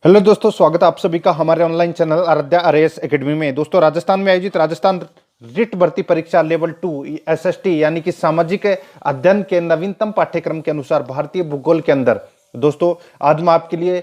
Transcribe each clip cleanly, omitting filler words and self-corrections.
Hello दोस्तों, स्वागत है आप सभी का हमारे online channel Aaradhya RAS academy में। दोस्तों, राजस्थान में आयोजित राजस्थान रिट भर्ती परीक्षा लेवल 2 एसएसटी यानी कि सामाजिक अध्ययन के नवीनतम पाठ्यक्रम के अनुसार भारतीय भूगोल के अंदर दोस्तों आज मैं आपके लिए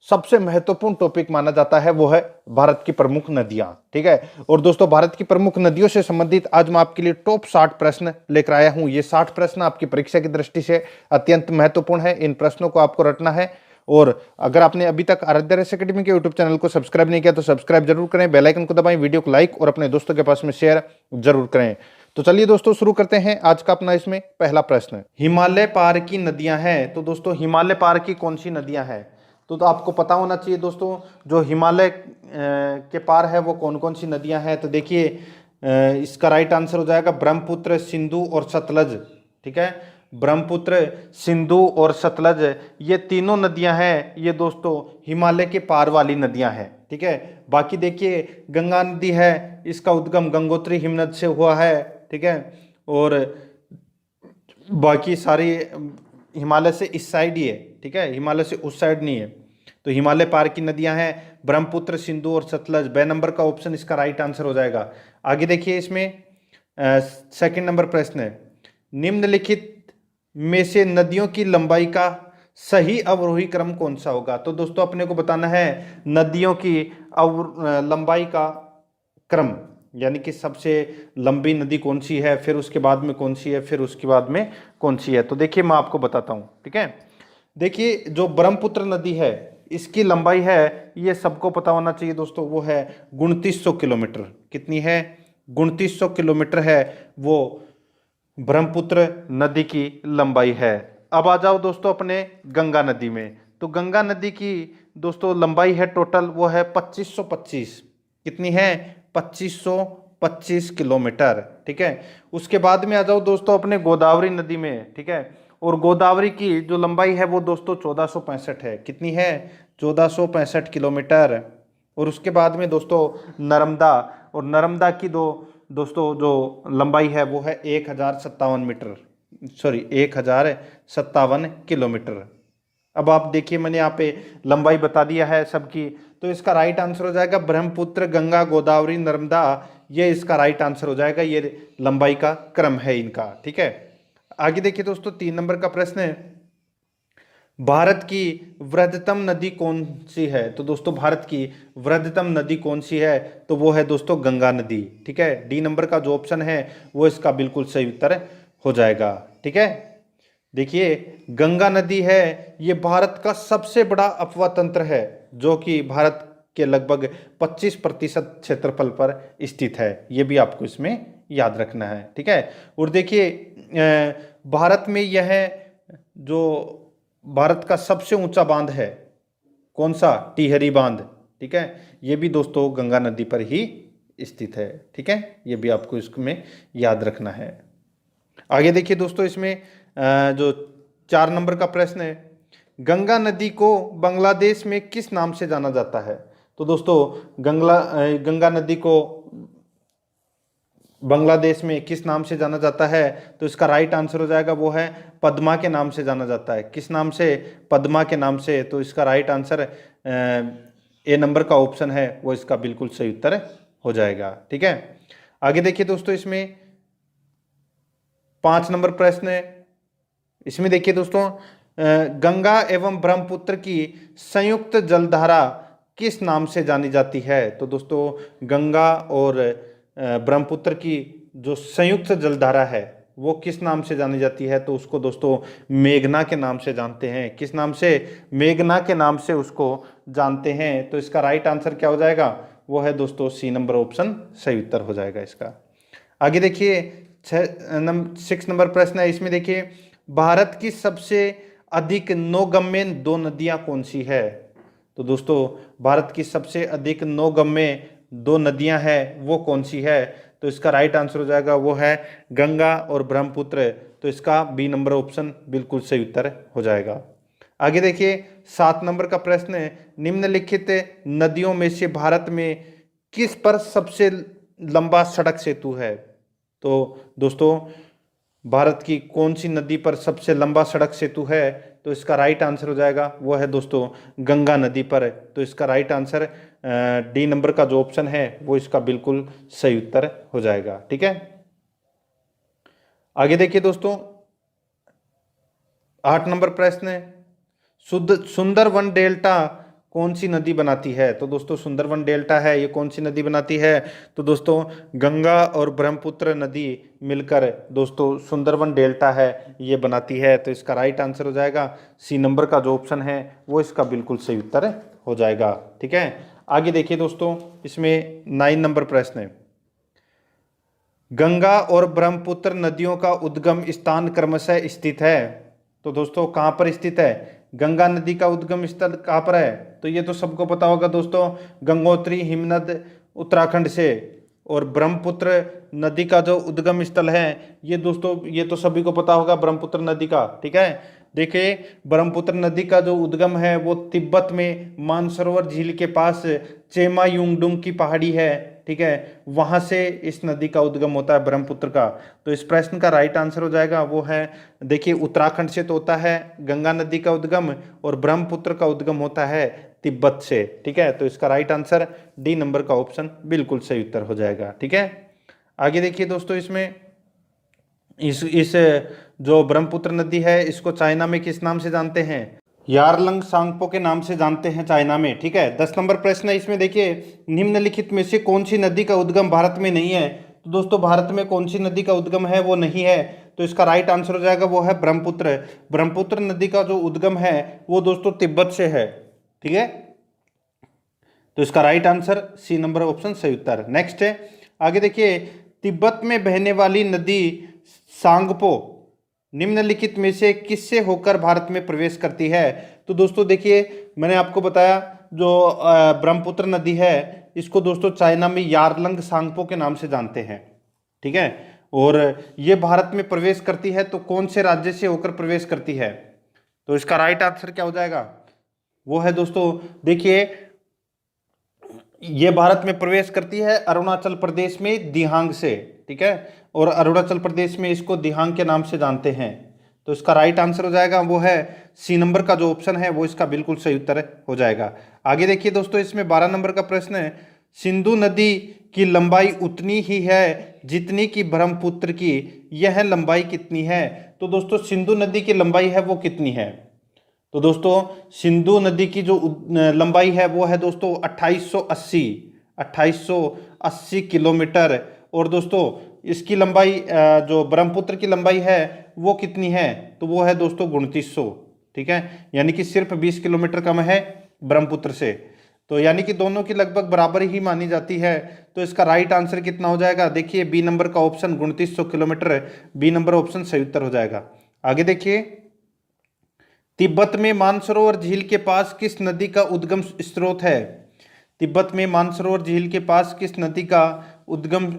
सबसे महत्वपूर्ण टॉपिक माना जाता है वो है भारत की प्रमुख नदियां। ठीक है, और दोस्तों भारत की प्रमुख नदियों से संबंधित आज मैं आपके लिए टॉप 60 प्रश्न लेकर आया हूं। ये 60 प्रश्न आपकी परीक्षा की दृष्टि से अत्यंत महत्वपूर्ण है। इन प्रश्नों को आपको रटना है और अगर आपने अभी तक आराध्या रेस एकेडमी के यूट्यूब चैनल को सब्सक्राइब नहीं किया तो सब्सक्राइब जरूर करें, बेल आइकन को दबाएं, वीडियो को लाइक और अपने दोस्तों के पास में शेयर जरूर करें। तो चलिए दोस्तों शुरू करते हैं आज का अपना इसमें पहला प्रश्न। हिमालय पार की नदियां हैं, तो दोस्तों हिमालय पार की कौन सी नदियां हैं? तो आपको पता होना चाहिए दोस्तों, जो हिमालय के पार है वो कौन कौन सी नदियां हैं। तो देखिए इसका राइट आंसर हो जाएगा ब्रह्मपुत्र, सिंधु और सतलज। ठीक है, ब्रह्मपुत्र, सिंधु और सतलज ये तीनों नदियां हैं, ये दोस्तों हिमालय के पार वाली नदियां हैं। ठीक है, बाकी देखिए गंगा नदी है, इसका उद्गम गंगोत्री हिमनद से हुआ है। ठीक है, और बाकी सारी हिमालय से इस साइड ही है। ठीक है, हिमालय से उस साइड नहीं है। तो हिमालय पार की नदियां हैं ब्रह्मपुत्र, सिंधु और सतलज। बे नंबर का ऑप्शन इसका राइट आंसर हो जाएगा। आगे देखिए इसमें सेकंड नंबर प्रश्न है, निम्नलिखित में से नदियों की लंबाई का सही अवरोही क्रम कौन सा होगा? तो दोस्तों अपने को बताना है नदियों की लंबाई का क्रम, यानी कि सबसे लंबी नदी कौन सी है, फिर उसके बाद में कौन सी है, फिर उसके बाद में कौन सी है। तो देखिए मैं आपको बताता हूं। ठीक है, देखिए जो ब्रह्मपुत्र नदी है इसकी लंबाई है, ये सबको पता होना चाहिए दोस्तों, वो है 2900 किलोमीटर। कितनी है? 2900 किलोमीटर है वो ब्रह्मपुत्र नदी की लंबाई है। अब आ जाओ दोस्तों अपने गंगा नदी में। तो गंगा नदी की दोस्तों लंबाई है टोटल वो है 2525। कितनी है? 2525 किलोमीटर। ठीक है, उसके बाद में आ जाओ दोस्तों अपने गोदावरी नदी में। ठीक है, और गोदावरी की जो लंबाई है वो दोस्तों 1465 है। कितनी है? 1465 किलोमीटर। और उसके बाद में दोस्तों नर्मदा, और नर्मदा की दोस्तों जो लंबाई है वो है 1057 मीटर, सॉरी 1057 किलोमीटर। अब आप देखिए मैंने यहाँ पे लंबाई बता दिया है सबकी, तो इसका राइट आंसर हो जाएगा ब्रह्मपुत्र, गंगा, गोदावरी, नर्मदा। ये इसका राइट आंसर हो जाएगा, ये लंबाई का क्रम है इनका। ठीक है, आगे देखिए दोस्तों 3 नंबर का प्रश्न है, भारत की वृहत्तम नदी कौन सी है? तो दोस्तों भारत की वृहत्तम नदी कौन सी है? तो वो है दोस्तों गंगा नदी। ठीक है, डी नंबर का जो ऑप्शन है वो इसका बिल्कुल सही उत्तर हो जाएगा। ठीक है, देखिए गंगा नदी है ये भारत का सबसे बड़ा अपवाह तंत्र है, जो कि भारत के लगभग 25% क्षेत्रफल पर स्थित है। ये भी आपको इसमें याद रखना है। ठीक है, और देखिए भारत में यह जो भारत का सबसे ऊंचा बांध है कौन सा? टिहरी बांध। ठीक है, ये भी दोस्तों गंगा नदी पर ही स्थित है। ठीक है, ये भी आपको इसमें याद रखना है। आगे देखिए दोस्तों इसमें जो 4 नंबर का प्रश्न है, गंगा नदी को बांग्लादेश में किस नाम से जाना जाता है? तो दोस्तों गंगा नदी को बांग्लादेश में किस नाम से जाना जाता है? तो इसका राइट आंसर हो जाएगा वो है पद्मा के नाम से जाना जाता है। किस नाम से? पद्मा के नाम से। तो इसका राइट आंसर ए नंबर का ऑप्शन है वो इसका बिल्कुल सही उत्तर हो जाएगा। ठीक है, आगे देखिए दोस्तों इसमें 5 नंबर प्रश्न है। इसमें देखिए दोस्तों गंगा एवं ब्रह्मपुत्र की संयुक्त जलधारा किस नाम से जानी जाती है? तो दोस्तों गंगा और ब्रह्मपुत्र की जो संयुक्त जलधारा है वो किस नाम से जानी जाती है? तो उसको दोस्तों मेघना के नाम से जानते हैं। किस नाम से? मेघना के नाम से उसको जानते हैं। तो इसका राइट आंसर क्या हो जाएगा? वो है दोस्तों सी नंबर ऑप्शन सही उत्तर हो जाएगा इसका। आगे देखिए 6 नंबर प्रश्न है। इसमें देखिए भारत की सबसे अधिक नौगम्य 2 नदियां कौन सी है? तो दोस्तों भारत की सबसे अधिक नौगम्य 2 नदियां हैं वो कौन सी है? तो इसका राइट आंसर हो जाएगा वो है गंगा और ब्रह्मपुत्र। तो इसका बी नंबर ऑप्शन बिल्कुल सही उत्तर हो जाएगा। आगे देखिए 7 नंबर का प्रश्न है, निम्नलिखित नदियों में से भारत में किस पर सबसे लंबा सड़क सेतु है? तो दोस्तों भारत की कौन सी नदी पर सबसे लंबा सड़क सेतु है? तो इसका राइट आंसर हो जाएगा वो है दोस्तों गंगा नदी पर। तो इसका राइट आंसर डी नंबर का जो ऑप्शन है वो इसका बिल्कुल सही उत्तर हो जाएगा। ठीक है, आगे देखिए दोस्तों 8 नंबर प्रश्न है, सुंदरवन डेल्टा कौन सी नदी बनाती है? तो दोस्तों सुंदरवन डेल्टा है ये कौन सी नदी बनाती है? तो दोस्तों गंगा और ब्रह्मपुत्र नदी मिलकर दोस्तों सुंदरवन डेल्टा है ये बनाती है। तो इसका राइट आंसर हो जाएगा सी नंबर का जो ऑप्शन है वो इसका बिल्कुल सही उत्तर हो जाएगा। ठीक है, आगे देखिए दोस्तों इसमें 9 नंबर प्रश्न है, गंगा और ब्रह्मपुत्र नदियों का उद्गम स्थान क्रमशः स्थित है। तो दोस्तों कहाँ पर स्थित है? गंगा नदी का उद्गम स्थल कहाँ पर है? तो ये तो सबको पता होगा दोस्तों, गंगोत्री हिमनद उत्तराखंड से। और ब्रह्मपुत्र नदी का जो उद्गम स्थल है ये दोस्तों ये तो सभी को पता होगा ब्रह्मपुत्र नदी का। ठीक है, देखिए ब्रह्मपुत्र नदी का जो उद्गम है वो तिब्बत में मानसरोवर झील के पास चेमा युंगडुंग की पहाड़ी है। ठीक है, वहां से इस नदी का उद्गम होता है ब्रह्मपुत्र का। तो इस प्रश्न का राइट आंसर हो जाएगा वो है, देखिए उत्तराखंड से तो होता है गंगा नदी का उद्गम और ब्रह्मपुत्र का उद्गम होता है तिब्बत से। ठीक है, तो इसका राइट आंसर डी नंबर का ऑप्शन बिल्कुल सही उत्तर हो जाएगा। ठीक है, आगे देखिए दोस्तों इसमें इस जो ब्रह्मपुत्र नदी है इसको चाइना में किस नाम से जानते हैं? यारलंग सांगपो के नाम से जानते हैं चाइना में। ठीक है, 10 नंबर प्रश्न है इसमें, देखिए निम्नलिखित में से कौन सी नदी का उद्गम भारत में नहीं है? तो दोस्तों भारत में कौन सी नदी का उद्गम है वो नहीं है। तो इसका राइट आंसर हो जाएगा वो है ब्रह्मपुत्र। ब्रह्मपुत्र नदी का जो उद्गम है वो दोस्तों तिब्बत से है। ठीक है, तो इसका right answer C number option सही उत्तर। नेक्स्ट है, आगे देखिए तिब्बत में बहने वाली नदी सांगपो निम्नलिखित में से किससे होकर भारत में प्रवेश करती है? तो दोस्तों देखिए मैंने आपको बताया जो ब्रह्मपुत्र नदी है इसको दोस्तों चाइना में यारलंग सांगपो के नाम से जानते हैं। ठीक है, और ये भारत में प्रवेश करती है तो कौन से राज्य से होकर प्रवेश करती है? तो इसका राइट आंसर क्या हो जाएगा वो है दोस्तों, देखिए ये भारत में प्रवेश करती है अरुणाचल प्रदेश में दिहांग से। ठीक है, और अरुणाचल प्रदेश में इसको दिहांग के नाम से जानते हैं। तो इसका राइट आंसर हो जाएगा वो है सी नंबर का जो ऑप्शन है वो इसका बिल्कुल सही उत्तर हो जाएगा। आगे देखिए दोस्तों इसमें 12 नंबर का प्रश्न है, सिंधु नदी की लंबाई उतनी ही है जितनी की ब्रह्मपुत्र की, यह लंबाई कितनी है? तो दोस्तों सिंधु नदी की लंबाई है वो कितनी है? तो दोस्तों सिंधु नदी की जो लंबाई है वो है दोस्तों 2880 किलोमीटर। और दोस्तों इसकी लंबाई जो ब्रह्मपुत्र की लंबाई है वो कितनी है? तो वो है दोस्तों 2900। ठीक है, यानी कि सिर्फ 20 किलोमीटर कम है ब्रह्मपुत्र से। तो यानी कि दोनों की लगभग बराबर ही मानी जाती है। तो इसका राइट आंसर कितना हो जाएगा? देखिए बी नंबर का option 2900 kilometre, B number option सही उत्तर हो जाएगा। आगे देखिए तिब्बत में मानसरोवर झील के पास किस नदी का उद्गम स्रोत है? तिब्बत में मानसरोवर झील के पास किस नदी का उद्गम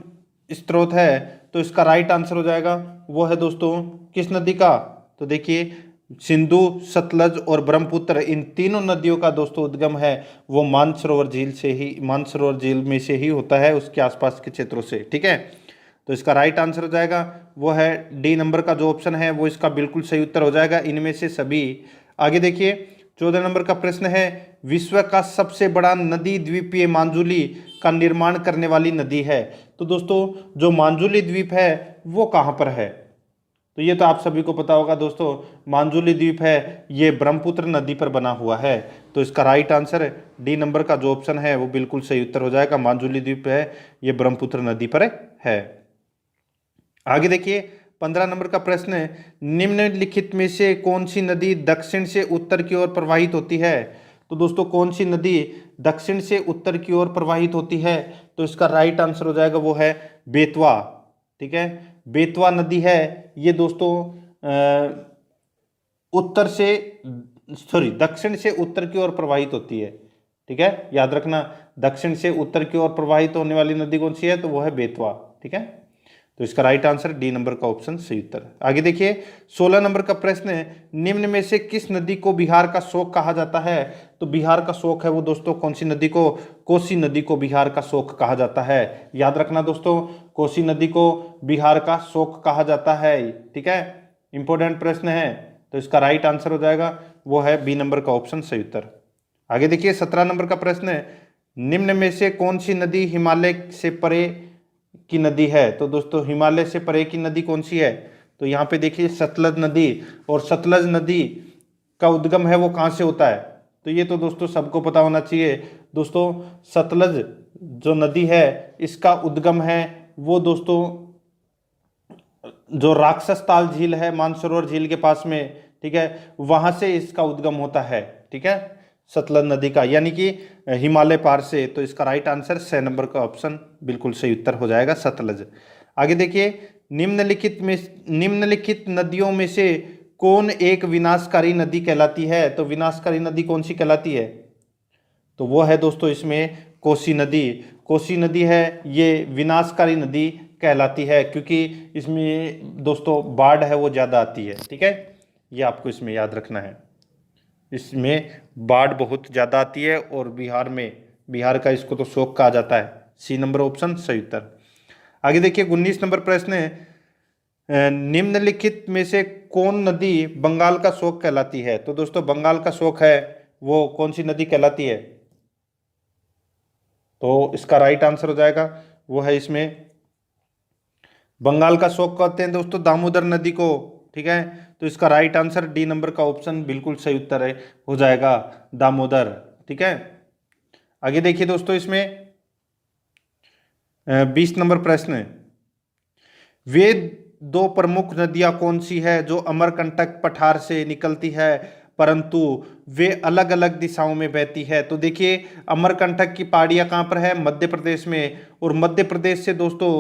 स्रोत है? तो इसका राइट आंसर हो जाएगा वो है दोस्तों किस नदी का? तो देखिए सिंधु, सतलज और ब्रह्मपुत्र इन तीनों नदियों का दोस्तों उद्गम है वो मानसरोवर झील से ही, मानसरोवर झील में से ही होता है, उसके आसपास के क्षेत्रों से। ठीक है, तो इसका राइट आंसर हो जाएगा वो है डी नंबर का जो ऑप्शन है वो इसका बिल्कुल सही उत्तर हो जाएगा इनमें से सभी। आगे देखिए 14 नंबर का प्रश्न है, विश्व का सबसे बड़ा नदी द्वीपीय मांजुली का निर्माण करने वाली नदी है। तो दोस्तों जो मांजुली द्वीप है वो कहाँ पर है? तो ये तो आप सभी को पता होगा दोस्तों, मांजुली द्वीप है ये ब्रह्मपुत्र नदी पर बना हुआ है। तो इसका राइट आंसर डी नंबर का जो ऑप्शन है वो बिल्कुल सही उत्तर हो जाएगा, मांजुली द्वीप है ये ब्रह्मपुत्र नदी पर है। आगे देखिए 15 नंबर का प्रश्न है, निम्नलिखित में से कौन सी नदी दक्षिण से उत्तर की ओर प्रवाहित होती है? तो दोस्तों कौन सी नदी दक्षिण से उत्तर की ओर प्रवाहित होती है? तो इसका राइट आंसर हो जाएगा वो है बेतवा। ठीक है, बेतवा नदी है ये दोस्तों दक्षिण से उत्तर की ओर प्रवाहित होती है। ठीक है, याद रखना दक्षिण से उत्तर की ओर प्रवाहित होने वाली नदी कौन सी है? तो वो है बेतवा। ठीक है, तो इसका राइट आंसर डी नंबर का ऑप्शन सही उत्तर। आगे देखिए 16 नंबर का प्रश्न है, निम्न में से किस नदी को बिहार का शोक कहा जाता है? तो बिहार का शोक है वो दोस्तों कौन सी नदी को? कोसी नदी को बिहार का शोक कहा जाता है। याद रखना दोस्तों कोसी नदी को बिहार का शोक कहा जाता है। ठीक है, इंपॉर्टेंट प्रश्न है, तो इसका राइट आंसर हो जाएगा वो है बी नंबर का ऑप्शन सही उत्तर। आगे देखिए 17 नंबर का प्रश्न है, निम्न में से कौन सी नदी हिमालय से परे की नदी है? तो दोस्तों हिमालय से परे की नदी कौन सी है? तो यहाँ पे देखिए सतलज नदी, और सतलज नदी का उद्गम है वो कहाँ से होता है? तो ये तो दोस्तों सबको पता होना चाहिए। दोस्तों सतलज जो नदी है इसका उद्गम है वो दोस्तों जो राक्षस ताल झील है मानसरोवर झील के पास में, ठीक है, वहां से इसका उद्गम होता है, ठीक है, सतलज नदी का, यानी कि हिमालय पार से। तो इसका राइट आंसर 6 नंबर का ऑप्शन बिल्कुल सही उत्तर हो जाएगा, सतलज। आगे देखिए निम्नलिखित नदियों में से कौन एक विनाशकारी नदी कहलाती है? तो विनाशकारी नदी कौन सी कहलाती है? तो वो है दोस्तों इसमें कोसी नदी। कोसी नदी है ये विनाशकारी नदी कहलाती है, क्योंकि इसमें दोस्तों बाढ़ है वो ज़्यादा आती है, ठीक है, ये आपको इसमें याद रखना है। इसमें बाढ़ बहुत ज़्यादा आती है और बिहार का इसको तो शोक कहा जाता है। सी नंबर ऑप्शन सही उत्तर। आगे देखिए 19 नंबर प्रश्न है, निम्नलिखित में से कौन नदी बंगाल का शोक कहलाती है? तो दोस्तों बंगाल का शोक है वो कौन सी नदी कहलाती है? तो इसका राइट आंसर हो जाएगा वो है इसमें बंगाल का शोक कहते हैं दोस्तों दामोदर नदी को, ठीक है। तो इसका राइट आंसर डी नंबर का ऑप्शन बिल्कुल सही उत्तर है, हो जाएगा दामोदर, ठीक है। आगे देखिए दोस्तों इसमें 20 नंबर प्रश्न है, वे दो प्रमुख नदियां कौन सी है जो अमरकंटक पठार से निकलती है परंतु वे अलग अलग दिशाओं में बहती है? तो देखिए अमरकंटक की पहाड़ियां कहाँ पर है? मध्य प्रदेश में, और मध्य प्रदेश से दोस्तों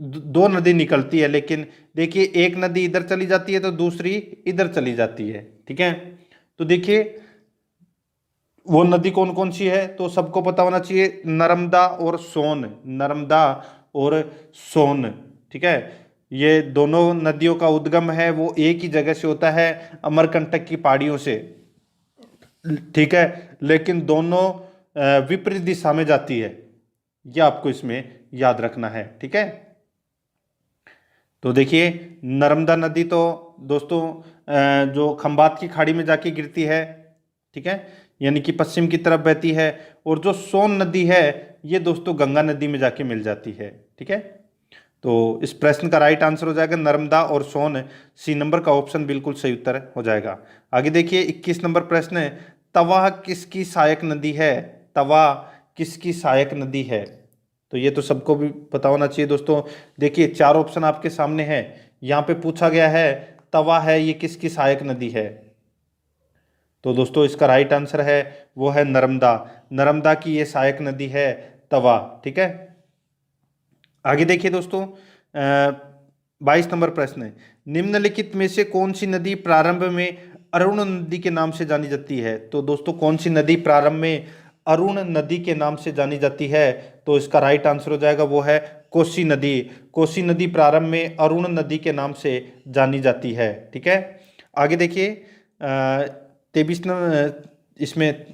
दो नदी निकलती है, लेकिन देखिए एक नदी इधर चली जाती है तो दूसरी इधर चली जाती है, ठीक है। तो देखिए वो नदी कौन कौन सी है तो सबको पता होना चाहिए, नर्मदा और सोन, नर्मदा और सोन, ठीक है। ये दोनों नदियों का उद्गम है वो एक ही जगह से होता है, अमरकंटक की पहाड़ियों से, ठीक है, लेकिन दोनों विपरीत दिशा में जाती है, यह आपको इसमें याद रखना है, ठीक है। तो देखिए नर्मदा नदी तो दोस्तों जो खंबात की खाड़ी में जाके गिरती है, ठीक है, यानी कि पश्चिम की तरफ बहती है, और जो सोन नदी है ये दोस्तों गंगा नदी में जाके मिल जाती है, ठीक है। तो इस प्रश्न का राइट आंसर हो जाएगा नर्मदा और सोन, सी नंबर का ऑप्शन बिल्कुल सही उत्तर हो जाएगा। आगे देखिए 21 नंबर प्रश्न है, तवा किसकी सहायक नदी है? तवा किसकी सहायक नदी है? तो ये तो सबको भी पता होना चाहिए दोस्तों। देखिए चार ऑप्शन आपके सामने हैं, यहाँ पे पूछा गया है तवा है ये किसकी सहायक नदी है? तो दोस्तों इसका राइट आंसर है वो है नर्मदा, नर्मदा की ये सहायक नदी है तवा, ठीक है। आगे देखिए दोस्तों 22 नंबर प्रश्न है, निम्नलिखित में से कौन सी नदी प्रारंभ में अरुण नदी के नाम से जानी जाती है? तो दोस्तों कौन सी नदी प्रारंभ में अरुण नदी के नाम से जानी जाती है? तो इसका राइट आंसर हो जाएगा वो है कोसी नदी। कोसी नदी प्रारंभ में अरुण नदी के नाम से जानी जाती है, ठीक है। आगे देखिए 23 नंबर इसमें,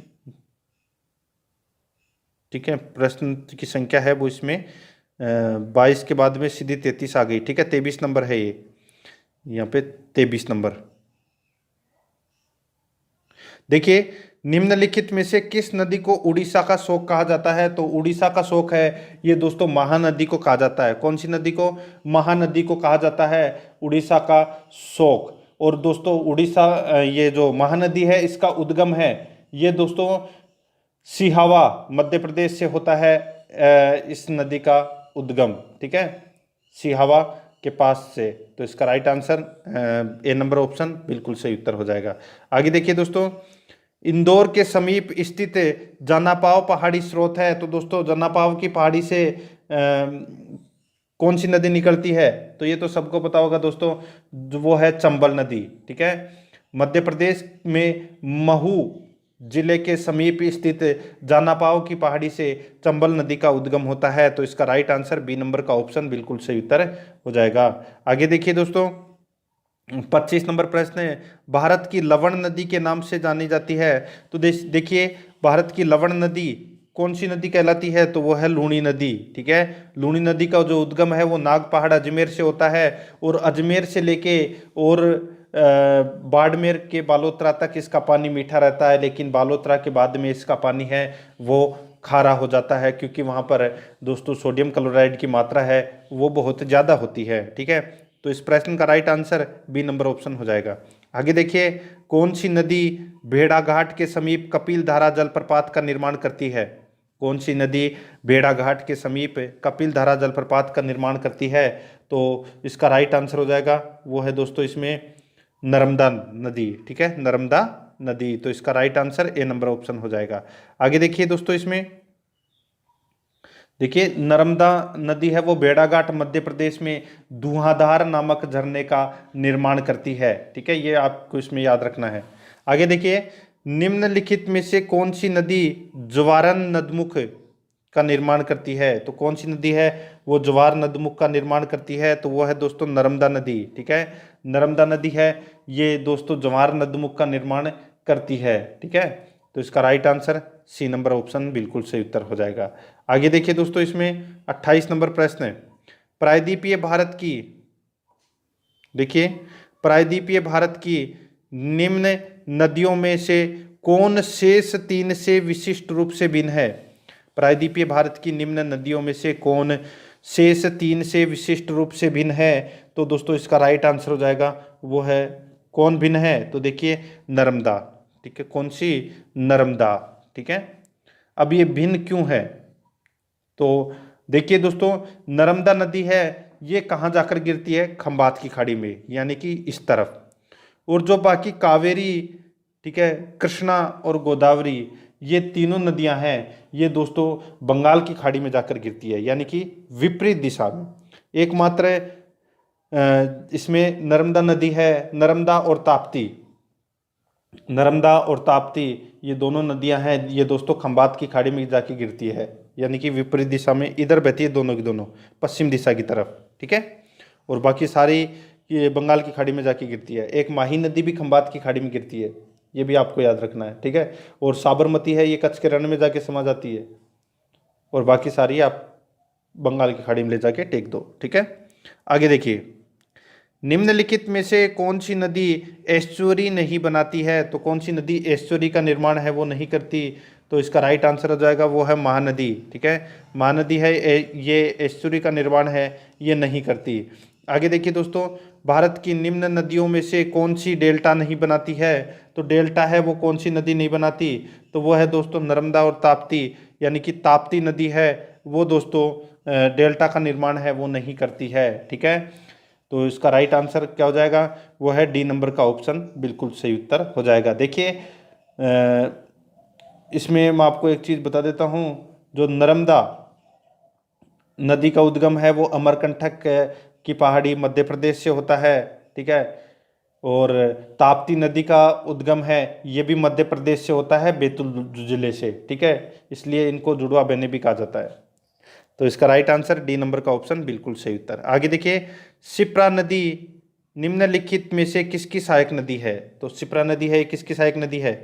ठीक है, प्रश्न की संख्या है वो इसमें 22 के बाद में सीधी 33 आ गई, ठीक है, 23 नंबर है ये, यहाँ पे 23 नंबर। देखिए निम्नलिखित में से किस नदी को उड़ीसा का शोक कहा जाता है? तो उड़ीसा का शोक है ये दोस्तों महानदी को कहा जाता है। कौन सी नदी को? महानदी को कहा जाता है उड़ीसा का शोक। और दोस्तों उड़ीसा ये जो महानदी है इसका उद्गम है ये दोस्तों सिहावा मध्य प्रदेश से होता है, इस नदी का उद्गम, ठीक है, सिहावा के पास से। तो इसका right answer A number option बिल्कुल सही उत्तर हो जाएगा। आगे देखिए दोस्तों इंदौर के समीप स्थित जनापाव पहाड़ी स्रोत है। तो दोस्तों जनापाव की पहाड़ी से कौन सी नदी निकलती है? तो ये तो सबको पता होगा दोस्तों, वो है चंबल नदी, ठीक है। मध्य प्रदेश में महू जिले के समीप स्थित जनापाव की पहाड़ी से चंबल नदी का उद्गम होता है। तो इसका राइट आंसर बी नंबर का ऑप्शन बिल्कुल सही उत्तर हो जाएगा। आगे देखिए दोस्तों 25 नंबर प्रश्न है, भारत की लवण नदी के नाम से जानी जाती है। तो देखिए भारत की लवण नदी कौन सी नदी कहलाती है? तो वो है लूनी नदी, ठीक है। लूनी नदी का जो उद्गम है वो नाग पहाड़ अजमेर से होता है, और अजमेर से लेके और बाड़मेर के बालोतरा तक इसका पानी मीठा रहता है, लेकिन बालोतरा के बाद में इसका पानी है वो खारा हो जाता है, क्योंकि वहाँ पर दोस्तों सोडियम क्लोराइड की मात्रा है वो बहुत ज़्यादा होती है। ठीक है, तो इस प्रश्न का right answer B number option हो जाएगा। आगे देखिए, कौन सी नदी भेड़ाघाट के समीप कपिल धारा जलप्रपात का निर्माण करती है? कौन सी नदी भेड़ाघाट के समीप कपिल धारा जलप्रपात का निर्माण करती है? तो इसका राइट आंसर हो जाएगा वो है दोस्तों इसमें नर्मदा नदी। ठीक है, नर्मदा नदी, तो इसका right answer A number option हो जाएगा। आगे देखिए दोस्तों, इसमें देखिए नर्मदा नदी है वो भेड़ाघाट मध्य प्रदेश में धुआंधार नामक झरने का निर्माण करती है। ठीक है, ये आपको इसमें याद रखना है। आगे देखिए, निम्नलिखित में से कौन सी नदी ज्वारन नदमुख का निर्माण करती है? तो कौन सी नदी है वो ज्वार नदमुख का निर्माण करती है? तो वो है दोस्तों नर्मदा नदी। ठीक है, नर्मदा नदी है ये दोस्तों ज्वार नदमुख का निर्माण करती है। ठीक है, तो इसका right answer C number option बिल्कुल सही उत्तर हो जाएगा। आगे देखिए दोस्तों, इसमें 28 नंबर प्रश्न है, प्रायद्वीपीय भारत की, देखिए प्रायद्वीपीय भारत की निम्न नदियों में से कौन शेष तीन से विशिष्ट रूप से भिन्न है? प्रायद्वीपीय भारत की निम्न नदियों में से कौन शेष तीन से विशिष्ट रूप से भिन्न है? तो दोस्तों इसका राइट आंसर हो जाएगा वो है, कौन भिन्न है? तो देखिए नर्मदा। ठीक है, कौन सी? नर्मदा। ठीक है, अब ये भिन्न क्यों है? तो देखिए दोस्तों, नर्मदा नदी है ये कहाँ जाकर गिरती है? खंबात की खाड़ी में, यानी कि इस तरफ। और जो बाकी कावेरी, ठीक है, कृष्णा और गोदावरी, ये तीनों नदियां हैं ये दोस्तों बंगाल की खाड़ी में जाकर गिरती है, यानी कि विपरीत दिशा में। एकमात्र इसमें नर्मदा नदी है, नर्मदा और ताप्ती, नर्मदा और ताप्ती ये दोनों नदियां हैं ये दोस्तों खंबात की खाड़ी में जाके गिरती है, यानी कि विपरीत दिशा में, इधर बहती है दोनों की दोनों पश्चिम दिशा की तरफ। ठीक है, और बाकी सारी ये बंगाल की खाड़ी में जाके गिरती है। एक माही नदी भी खंबात की खाड़ी में गिरती है, ये भी आपको याद रखना है। ठीक है, और साबरमती है ये कच्छ के रण में जाके समा जाती है, और बाकी सारी आप बंगाल की खाड़ी में ले जाके टेक दो। ठीक है, आगे देखिए, निम्नलिखित में से कौन सी नदी एस्चुरी नहीं बनाती है? तो कौन सी नदी एस्चुरी का निर्माण है वो नहीं करती? तो इसका राइट आंसर हो जाएगा वो है महानदी। ठीक है, महानदी है ये एस्चुरी का निर्माण है ये नहीं करती। आगे देखिए दोस्तों, भारत की निम्न नदियों में से कौन सी डेल्टा नहीं बनाती है? तो डेल्टा है वो कौन सी नदी नहीं बनाती? तो वो है दोस्तों नर्मदा और ताप्ती, यानी कि ताप्ती नदी है वो दोस्तों डेल्टा का निर्माण है वो नहीं करती है। ठीक है, तो इसका राइट आंसर क्या हो जाएगा? वो है डी नंबर का ऑप्शन बिल्कुल सही उत्तर हो जाएगा। देखिए इसमें मैं आपको एक चीज़ बता देता हूँ, जो नर्मदा नदी का उद्गम है वो अमरकंटक की पहाड़ी मध्य प्रदेश से होता है। ठीक है, और ताप्ती नदी का उद्गम है ये भी मध्य प्रदेश से होता है, बैतूल जिले से। ठीक है, इसलिए इनको जुड़वा बहने भी कहा जाता है। तो इसका राइट आंसर डी नंबर का ऑप्शन बिल्कुल सही उत्तर। आगे देखिए, शिप्रा नदी निम्नलिखित में से किसकी सहायक नदी है? तो शिप्रा नदी है किसकी सहायक नदी है?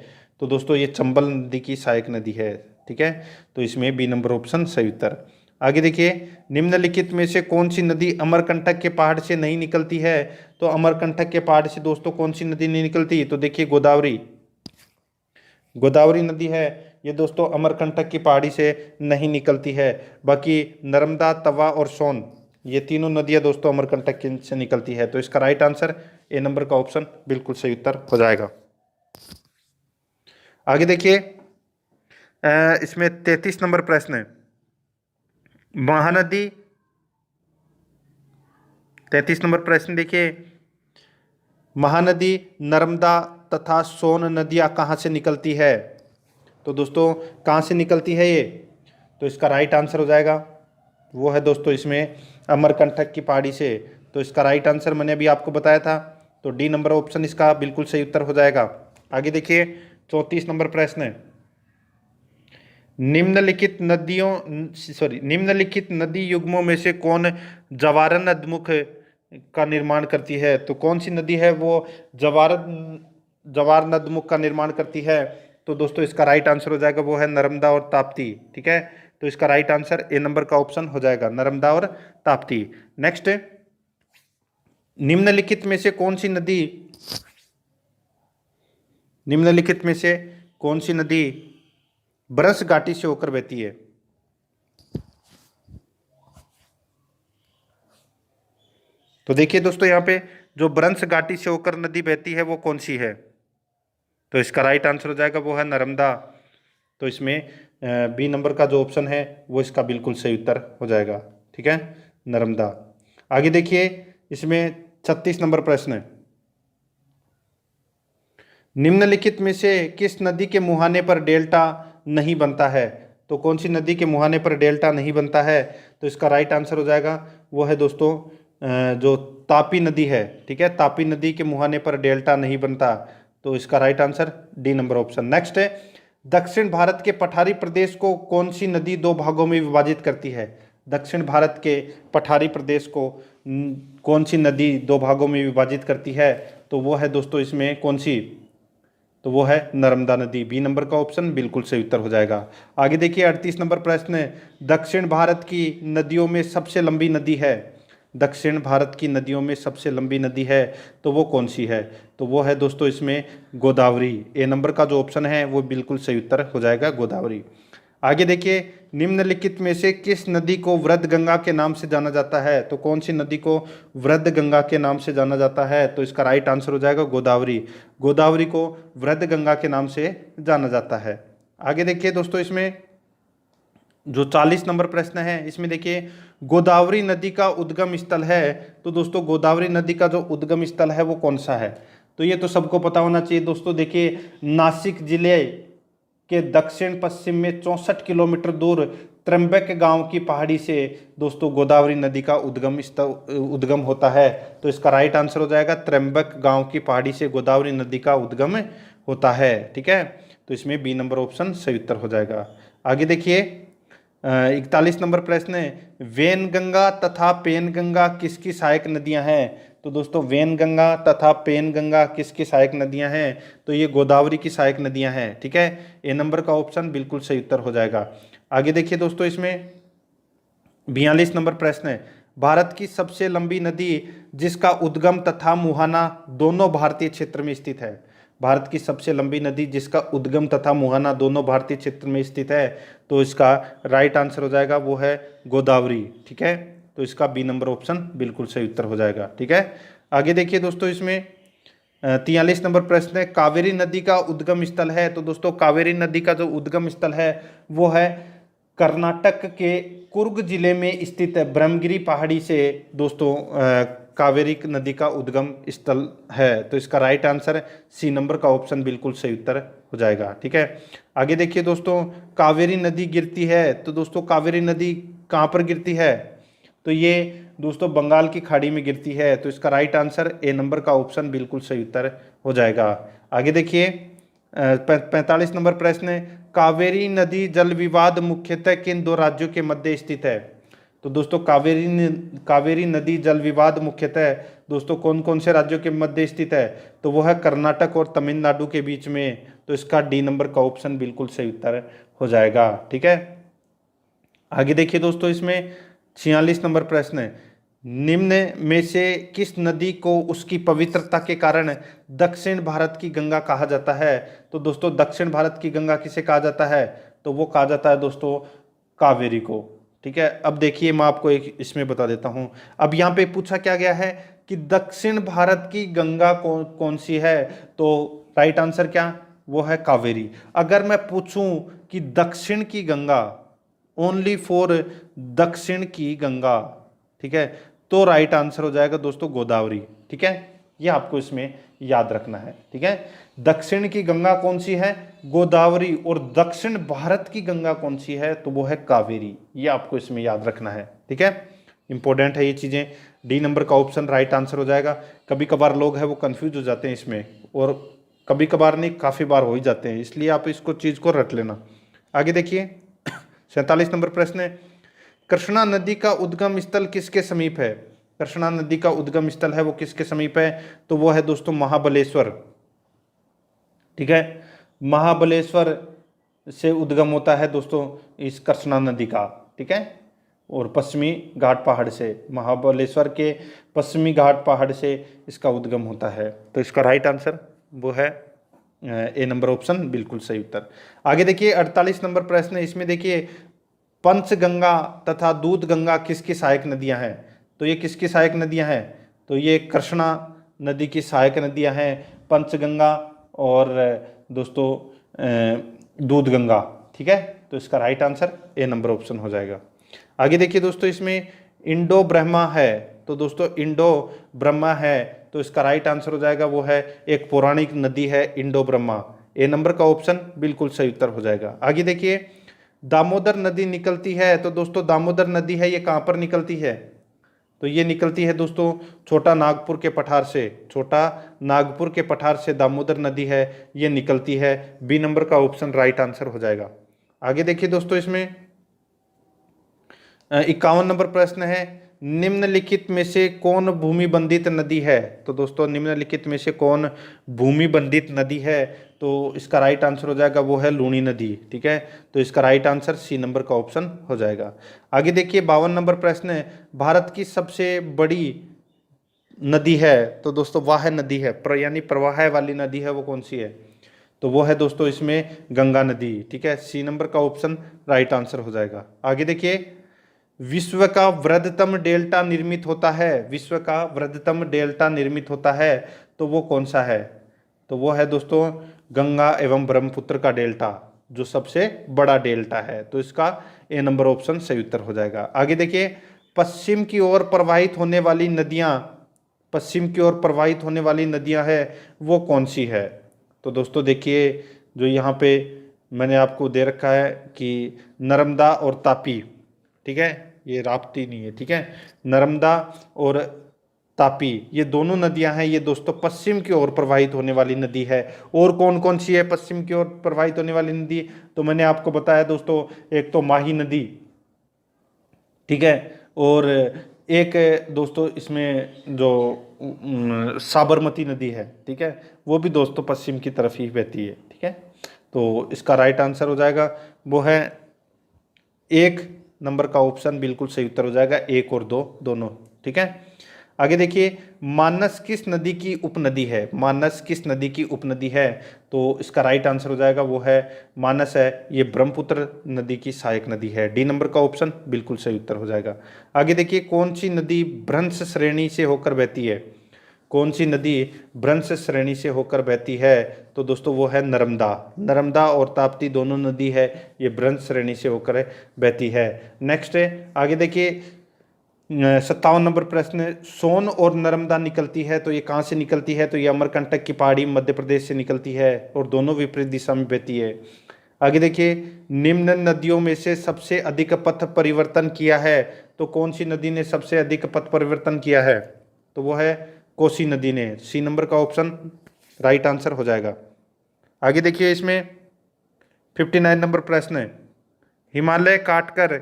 तो दोस्तों ये चंबल नदी की सहायक नदी है। ठीक है, तो इसमें बी नंबर ऑप्शन सही उत्तर। आगे देखिए, निम्नलिखित में से कौन सी नदी अमरकंटक के पहाड़ से नहीं निकलती है? तो अमरकंटक के पहाड़ से दोस्तों कौन सी नदी नहीं निकलती? तो देखिए गोदावरी, गोदावरी नदी है ये दोस्तों अमरकंटक की पहाड़ी से नहीं निकलती है। बाकी नर्मदा, तवा और सोन ये तीनों नदियां दोस्तों अमरकंटक से निकलती है। तो इसका राइट आंसर ए नंबर का ऑप्शन बिल्कुल सही उत्तर हो जाएगा। आगे देखिए, इसमें 33 नंबर प्रश्न है, महानदी, 33 नंबर प्रश्न देखिए, महानदी नर्मदा तथा सोन नदियां कहाँ से निकलती है? तो दोस्तों कहाँ से निकलती है ये? तो इसका राइट आंसर हो जाएगा वो है दोस्तों इसमें अमरकंटक की पहाड़ी से। तो इसका राइट आंसर मैंने अभी आपको बताया था, तो डी नंबर ऑप्शन इसका बिल्कुल सही उत्तर हो जाएगा। आगे देखिए, 34 नंबर प्रश्न है, निम्नलिखित नदी युग्मों में से कौन जवारन नदमुख का निर्माण करती है? तो कौन सी नदी है वो जवार नदमुख का निर्माण करती है? तो दोस्तों इसका राइट आंसर हो जाएगा वो है नर्मदा और ताप्ती। ठीक है, तो इसका राइट आंसर ए नंबर का ऑप्शन हो जाएगा, नर्मदा और ताप्ती। नेक्स्ट, निम्नलिखित में से कौन सी नदी निम्नलिखित में से कौन सी नदी ब्रश घाटी से होकर बहती है? तो देखिए दोस्तों, यहाँ पे जो ब्रंश घाटी से होकर नदी बहती है वो कौन सी है? तो इसका राइट आंसर हो जाएगा वो है नर्मदा। तो इसमें बी नंबर का जो ऑप्शन है वो इसका बिल्कुल सही उत्तर हो जाएगा। ठीक है, नर्मदा। आगे देखिए, इसमें 36 नंबर प्रश्न है। निम्नलिखित में से किस नदी के मुहाने पर डेल्टा नहीं बनता है? तो कौन सी नदी के मुहाने पर डेल्टा नहीं बनता है? तो इसका राइट आंसर हो जाएगा वो है दोस्तों जो तापी नदी है। ठीक है, तापी नदी के मुहाने पर डेल्टा नहीं बनता। तो इसका right answer D number option. Next है, दक्षिण भारत के पठारी प्रदेश को कौन सी नदी दो भागों में विभाजित करती है? दक्षिण भारत के पठारी प्रदेश को कौन सी नदी दो भागों में विभाजित करती है? तो वो है दोस्तों इसमें कौन सी? तो वो है नर्मदा नदी। बी नंबर का ऑप्शन बिल्कुल सही उत्तर हो जाएगा। आगे देखिए 38 नंबर प्रश्न है, दक्षिण भारत की नदियों में सबसे लंबी नदी है। दक्षिण भारत की नदियों में सबसे लंबी नदी है तो वो कौन सी है? तो वो है दोस्तों इसमें गोदावरी। ए नंबर का जो ऑप्शन है वो बिल्कुल सही उत्तर हो जाएगा, गोदावरी। आगे देखिए, निम्नलिखित में से किस नदी को वृद्ध गंगा के नाम से जाना जाता है? तो कौन सी नदी को वृद्ध गंगा के नाम से जाना जाता है? तो इसका राइट आंसर हो जाएगा गोदावरी। गोदावरी को वृद्ध गंगा के नाम से जाना जाता है। आगे देखिए दोस्तों, इसमें जो 40 नंबर प्रश्न है, इसमें देखिए गोदावरी नदी का उद्गम स्थल है। तो दोस्तों गोदावरी नदी का जो उद्गम स्थल है वो कौन सा है? तो ये तो सबको पता होना चाहिए दोस्तों। देखिए, नासिक जिले के दक्षिण पश्चिम में 64 किलोमीटर दूर त्र्यंबक गांव की पहाड़ी से दोस्तों गोदावरी नदी का उद्गम होता है। तो इसका राइट आंसर हो जाएगा त्र्यंबक गांव की पहाड़ी से गोदावरी नदी का उद्गम होता है। ठीक है, तो इसमें बी नंबर ऑप्शन सही उत्तर हो जाएगा। आगे देखिए 41 नंबर प्रश्न है, वेनगंगा तथा पेनगंगा किसकी सहायक नदियां हैं? तो दोस्तों वेनगंगा तथा पेनगंगा किसकी सहायक नदियां हैं? तो ये गोदावरी की सहायक नदियां हैं। ठीक है, ए नंबर का ऑप्शन बिल्कुल सही उत्तर हो जाएगा। आगे देखिए दोस्तों, इसमें 42 नंबर प्रश्न है, भारत की सबसे लंबी नदी जिसका उद्गम तथा मुहाना दोनों भारतीय क्षेत्र में स्थित है। भारत की सबसे लंबी नदी जिसका उद्गम तथा मुहाना दोनों भारतीय क्षेत्र में स्थित है। तो इसका राइट आंसर हो जाएगा वो है गोदावरी। ठीक है, तो इसका बी नंबर ऑप्शन बिल्कुल सही उत्तर हो जाएगा। ठीक है, आगे देखिए दोस्तों, इसमें 43 नंबर प्रश्न है, कावेरी नदी का उद्गम स्थल है। तो दोस्तों कावेरी नदी का जो उद्गम स्थल है वो है कर्नाटक के कुर्ग जिले में स्थित ब्रह्मगिरी पहाड़ी से दोस्तों कावेरी नदी का उद्गम स्थल है। तो इसका राइट आंसर सी नंबर का ऑप्शन बिल्कुल सही उत्तर हो जाएगा। ठीक है, आगे देखिए दोस्तों, कावेरी नदी गिरती है। तो दोस्तों कावेरी नदी कहाँ पर गिरती है? तो ये दोस्तों बंगाल की खाड़ी में गिरती है। तो इसका राइट आंसर ए नंबर का ऑप्शन बिल्कुल सही उत्तर हो जाएगा। आगे देखिए 45 नंबर प्रश्न है, कावेरी नदी जल विवाद मुख्यतः किन दो राज्यों के मध्य स्थित है? तो दोस्तों कावेरी नदी जल विवाद मुख्यतः दोस्तों कौन कौन से राज्यों के मध्य स्थित है? तो वो है कर्नाटक और तमिलनाडु के बीच में। तो इसका डी नंबर का ऑप्शन बिल्कुल सही उत्तर हो जाएगा। ठीक है, आगे देखिए दोस्तों, इसमें 46 नंबर प्रश्न है, निम्न में से किस नदी को उसकी पवित्रता के कारण दक्षिण भारत की गंगा कहा जाता है? तो दोस्तों दक्षिण भारत की गंगा किसे कहा जाता है? तो वो कहा जाता है दोस्तों कावेरी को। ठीक है, अब देखिए मैं आपको एक इसमें बता देता हूं। अब यहाँ पे पूछा क्या गया है कि दक्षिण भारत की गंगा कौन सी है? तो राइट आंसर क्या? वो है कावेरी। अगर मैं पूछूं कि दक्षिण की गंगा, ओनली फॉर दक्षिण की गंगा, ठीक है, तो राइट आंसर हो जाएगा दोस्तों गोदावरी। ठीक है, ये आपको इसमें याद रखना है। ठीक है, दक्षिण की गंगा कौन सी है? गोदावरी। और दक्षिण भारत की गंगा कौन सी है? तो वो है कावेरी। ये आपको इसमें याद रखना है। ठीक है, इंपॉर्टेंट है ये चीजें। डी नंबर का ऑप्शन राइट आंसर हो जाएगा। कभी कभार लोग हैं वो कंफ्यूज हो जाते हैं इसमें, और कभी कभार नहीं, काफी बार हो ही जाते हैं, इसलिए आप इसको चीज को रट लेना। आगे देखिए 47 नंबर प्रश्न है, कृष्णा नदी का उद्गम स्थल किसके समीप है? कृष्णा नदी का उद्गम स्थल है वो किसके समीप है? तो वो है दोस्तों महाबलेश्वर। ठीक है, महाबलेश्वर से उद्गम होता है दोस्तों इस कृष्णा नदी का। ठीक है, और पश्चिमी घाट पहाड़ से, महाबलेश्वर के पश्चिमी घाट पहाड़ से इसका उद्गम होता है। तो इसका राइट आंसर वो है ए नंबर ऑप्शन बिल्कुल सही उत्तर। आगे देखिए 48 नंबर प्रश्न है, इसमें देखिए पंचगंगा तथा दूध गंगा किसकी सहायक नदियां हैं? तो ये किसकी सहायक नदियां हैं? तो ये कृष्णा नदी की सहायक नदियां हैं, पंचगंगा और दोस्तों दूध गंगा। ठीक है, तो इसका right answer A number option हो जाएगा। आगे देखिए दोस्तों इसमें इंडो ब्रह्मा है, तो दोस्तों इंडो ब्रह्मा है तो इसका राइट आंसर हो जाएगा वो है एक पौराणिक नदी है इंडो ब्रह्मा। ए नंबर का ऑप्शन बिल्कुल सही उत्तर हो जाएगा। आगे देखिए दामोदर नदी निकलती है, तो दोस्तों दामोदर नदी है ये कहाँ पर निकलती है? तो ये निकलती है दोस्तों छोटा नागपुर के पठार से, छोटा नागपुर के पठार से दामोदर नदी है ये निकलती है। बी नंबर का ऑप्शन राइट आंसर हो जाएगा। आगे देखिए दोस्तों इसमें 51 नंबर प्रश्न है, निम्नलिखित में से कौन भूमि बंधित नदी है? तो दोस्तों निम्नलिखित में से कौन भूमि बंधित नदी है? तो इसका राइट आंसर हो जाएगा वो है लूनी नदी। ठीक है, तो इसका राइट आंसर सी नंबर का ऑप्शन हो जाएगा। आगे देखिए 52 नंबर प्रश्न है, भारत की सबसे बड़ी नदी है, तो दोस्तों वाह नदी है यानी प्रवाह वाली नदी है वो कौन सी है? तो वो है दोस्तों इसमें गंगा नदी। ठीक है, सी नंबर का ऑप्शन राइट आंसर हो जाएगा। आगे देखिए विश्व का वृहत्तम डेल्टा निर्मित होता है, विश्व का वृहत्तम डेल्टा निर्मित होता है तो वो कौन सा है? तो वो है दोस्तों गंगा एवं ब्रह्मपुत्र का डेल्टा जो सबसे बड़ा डेल्टा है। तो इसका ए नंबर ऑप्शन सही उत्तर हो जाएगा। आगे देखिए पश्चिम की ओर प्रवाहित होने वाली नदियां, पश्चिम की ओर प्रवाहित होने वाली नदियां है वो कौन सी है? तो दोस्तों देखिए जो यहाँ पे मैंने आपको दे रखा है कि नर्मदा और तापी, ठीक है, ये राप्ती नहीं है। ठीक है, नर्मदा और तापी ये दोनों नदियां हैं, ये दोस्तों पश्चिम की ओर प्रवाहित होने वाली नदी है। और कौन कौन सी है पश्चिम की ओर प्रवाहित होने वाली नदी? तो मैंने आपको बताया दोस्तों एक तो माही नदी, ठीक है, और एक दोस्तों इसमें जो साबरमती नदी है, ठीक है, वो भी दोस्तों पश्चिम की तरफ ही बहती है। ठीक है, तो इसका राइट आंसर हो जाएगा वो है एक नंबर का ऑप्शन बिल्कुल सही उत्तर हो जाएगा, एक और दो दोनों। ठीक है, आगे देखिए मानस किस नदी की उपनदी है? मानस किस नदी की उपनदी है? तो इसका राइट आंसर हो जाएगा वो है मानस है ये ब्रह्मपुत्र नदी की सहायक नदी है। डी नंबर का ऑप्शन बिल्कुल सही उत्तर हो जाएगा। आगे देखिए कौन सी नदी भ्रंश श्रेणी से होकर बहती है? कौन सी नदी भ्रंश श्रेणी से होकर बहती है? तो दोस्तों वो है नर्मदा। नर्मदा और ताप्ती दोनों नदी है ये भ्रंश श्रेणी से होकर बहती है। नेक्स्ट है आगे देखिए 57 नंबर प्रश्न, सोन और नर्मदा निकलती है तो ये कहाँ से निकलती है? तो ये अमरकंटक की पहाड़ी मध्य प्रदेश से निकलती है और दोनों विपरीत दिशा में बहती है। आगे देखिए निम्न नदियों में से सबसे अधिक पथ परिवर्तन किया है, तो कौन सी नदी ने सबसे अधिक पथ परिवर्तन किया है? तो वो है कोसी नदी ने। सी नंबर का ऑप्शन राइट आंसर हो जाएगा। आगे देखिए इसमें 59 नंबर प्रश्न है, हिमालय काटकर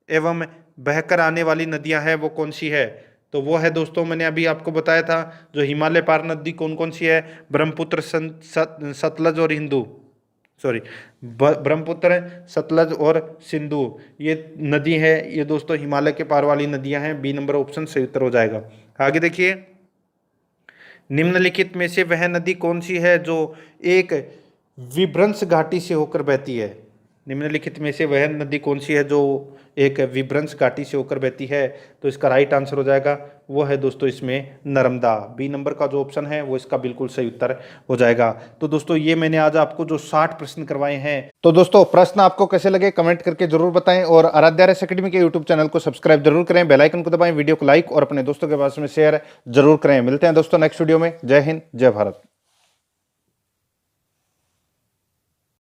एवं बहकर आने वाली नदियां हैं वो कौन सी है? तो वो है दोस्तों मैंने अभी आपको बताया था जो हिमालय पार नदी कौन कौन सी है, ब्रह्मपुत्र, सतलज और हिंदू, सॉरी ब्रह्मपुत्र, सतलज और सिंधु ये नदी है, ये दोस्तों हिमालय के पार वाली नदियां हैं। बी नंबर ऑप्शन सही उत्तर हो जाएगा। आगे देखिए निम्नलिखित में से वह नदी कौन सी है जो एक विभ्रंश घाटी से होकर बहती है? निम्नलिखित में से वह नदी कौन सी है जो एक विभ्रंश घाटी से होकर बहती है? तो इसका राइट आंसर हो जाएगा वो है दोस्तों इसमें नर्मदा। बी नंबर का जो ऑप्शन है वो इसका बिल्कुल सही उत्तर हो जाएगा। तो दोस्तों ये मैंने आज आपको जो 60 प्रश्न करवाए हैं। तो दोस्तों प्रश्न आपको कैसे लगे कमेंट करके जरूर बताएं और आराध्या आरएएस एकेडमी के यूट्यूब चैनल को सब्सक्राइब जरूर करें, बेल आइकन को दबाएं, वीडियो को लाइक और अपने दोस्तों के पास में शेयर जरूर करें। मिलते हैं दोस्तों नेक्स्ट वीडियो में। जय हिंद, जय भारत।